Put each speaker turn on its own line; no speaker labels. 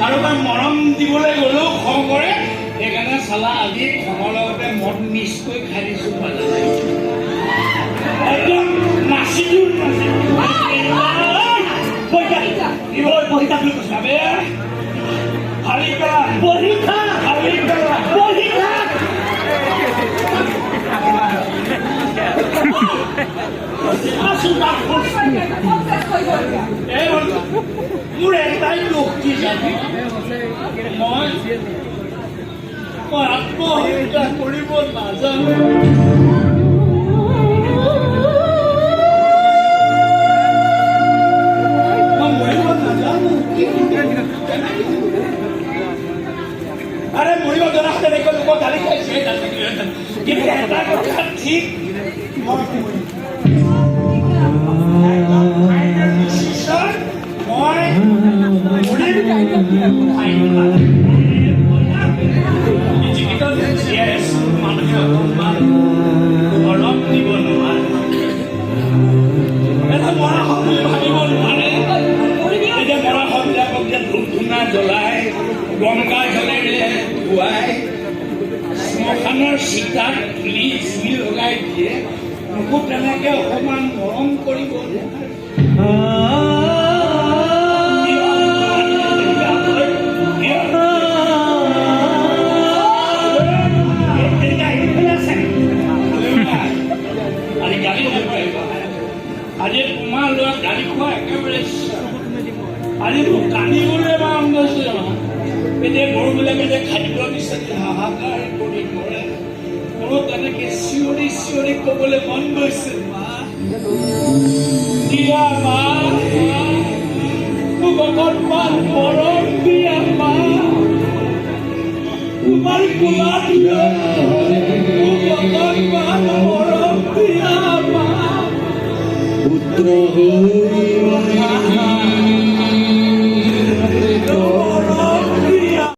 কাৰোবাক মৰম দিবলৈ গ'লেও খং কৰে সেইকাৰণে চালা আজি খঙৰ লগতে মদ মিক্স কৰি খাই দিছোঁ একদম নাচিলোঁ মোৰ এটাই লক্ষ্মী জানি মই আত্মহত্যা কৰিব নাজানো আরে মরিব জনা হাতে দেখো লোক গালি খাইছে কিন্তু এটা কথা ঠিক জ্বলাই গংগা জলেৰে ধুৱাই শ্মশানৰ চিতাত ধূলি চুলি লগাই দিয়ে মোকো তেনেকে অকণমান মৰম কৰিব আজি তোমাৰ ল'ৰা গাড়ী খোৱা একেবাৰে আজি মোক কান্দিবলৈ বা অংগ আছে এতিয়া গৰুবিলাকে যে খাদ্য বিচাৰি হাহাকাৰ কৰি মৰে মোৰো তেনেকে চিঞৰি চিঞৰি ক'বলৈ মন গৈছে মা দিয়া মা মোক অকণমান মৰম দিয়া মা তোমাৰ কোলাত মোক অকণমান